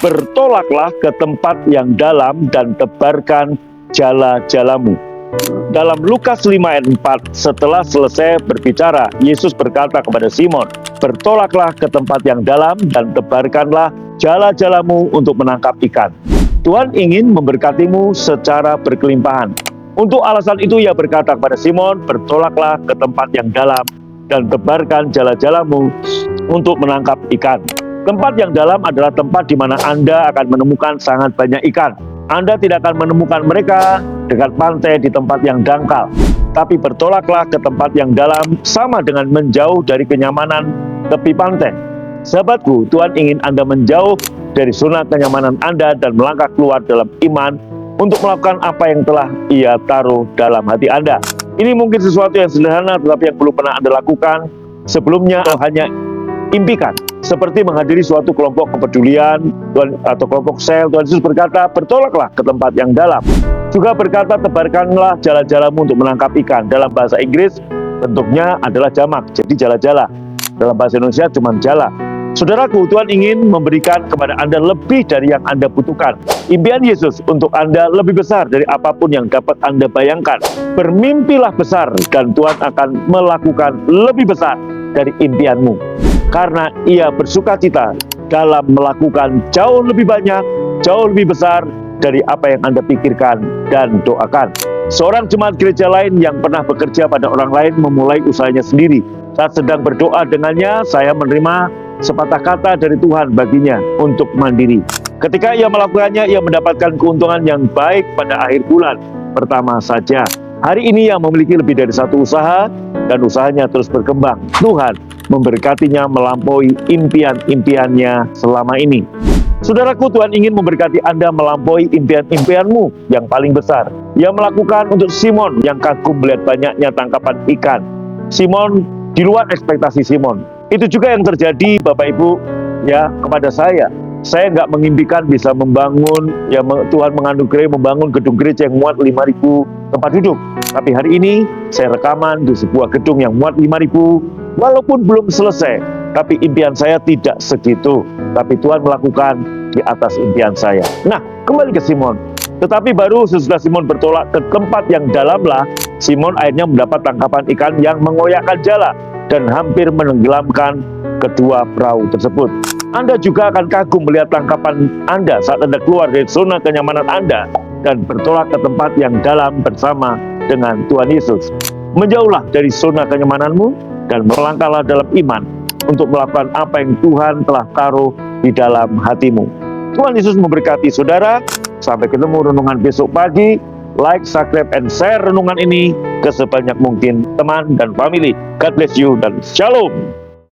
Bertolaklah ke tempat yang dalam dan tebarkan jala-jalamu. Dalam Lukas 5 ayat 4, setelah selesai berbicara, Yesus berkata kepada Simon, bertolaklah ke tempat yang dalam dan tebarkanlah jala-jalamu untuk menangkap ikan. Tuhan ingin memberkatimu secara berkelimpahan. Untuk alasan itu ia berkata kepada Simon, bertolaklah ke tempat yang dalam dan tebarkan jala-jalamu untuk menangkap ikan. Tempat yang dalam adalah tempat di mana Anda akan menemukan sangat banyak ikan. Anda tidak akan menemukan mereka dekat pantai di tempat yang dangkal. Tapi bertolaklah ke tempat yang dalam sama dengan menjauh dari kenyamanan tepi pantai. Sahabatku, Tuhan ingin Anda menjauh dari zona kenyamanan Anda dan melangkah keluar dalam iman untuk melakukan apa yang telah Ia taruh dalam hati Anda. Ini mungkin sesuatu yang sederhana tetapi yang belum pernah Anda lakukan sebelumnya, hanya impikan. Seperti menghadiri suatu kelompok kepedulian atau kelompok sel. Tuhan Yesus berkata, bertolaklah ke tempat yang dalam. Juga berkata, tebarkanlah jala-jalamu untuk menangkap ikan. Dalam bahasa Inggris bentuknya adalah jamak, jadi jala-jala. Dalam bahasa Indonesia cuma jala. Saudaraku, Tuhan ingin memberikan kepada Anda lebih dari yang Anda butuhkan. Impian Yesus untuk Anda lebih besar dari apapun yang dapat Anda bayangkan. Bermimpilah besar dan Tuhan akan melakukan lebih besar dari impianmu. Karena Ia bersukacita dalam melakukan jauh lebih banyak, jauh lebih besar dari apa yang Anda pikirkan dan doakan. Seorang jemaat gereja lain yang pernah bekerja pada orang lain memulai usahanya sendiri. Saat sedang berdoa dengannya, saya menerima sepatah kata dari Tuhan baginya untuk mandiri. Ketika ia melakukannya, ia mendapatkan keuntungan yang baik pada akhir bulan pertama saja. Hari ini ia memiliki lebih dari satu usaha dan usahanya terus berkembang. Tuhan memberkatinya melampaui impian-impiannya selama ini. Saudaraku, Tuhan ingin memberkati Anda melampaui impian-impianmu yang paling besar. Ia melakukan untuk Simon yang kagum melihat banyaknya tangkapan ikan. Simon di luar ekspektasi Simon. Itu juga yang terjadi Bapak Ibu ya kepada saya. Saya nggak mengimpikan bisa membangun, ya Tuhan menganugerahi membangun gedung gereja yang muat 5.000 tempat duduk. Tapi hari ini saya rekaman di sebuah gedung yang muat 5.000, walaupun belum selesai. Tapi impian saya tidak segitu. Tapi Tuhan melakukan di atas impian saya. Nah, kembali ke Simon. Tetapi baru sesudah Simon bertolak ke tempat yang dalam lah, Simon akhirnya mendapat tangkapan ikan yang mengoyakkan jala dan hampir menenggelamkan kedua perahu tersebut. Anda juga akan kagum melihat tangkapan Anda saat Anda keluar dari zona kenyamanan Anda dan bertolak ke tempat yang dalam bersama dengan Tuhan Yesus. Menjauhlah dari zona kenyamananmu dan melangkahlah dalam iman untuk melakukan apa yang Tuhan telah taruh di dalam hatimu. Tuhan Yesus memberkati saudara. Sampai ketemu renungan besok pagi. Like, subscribe, and share renungan ini ke sebanyak mungkin teman dan family. God bless you dan shalom.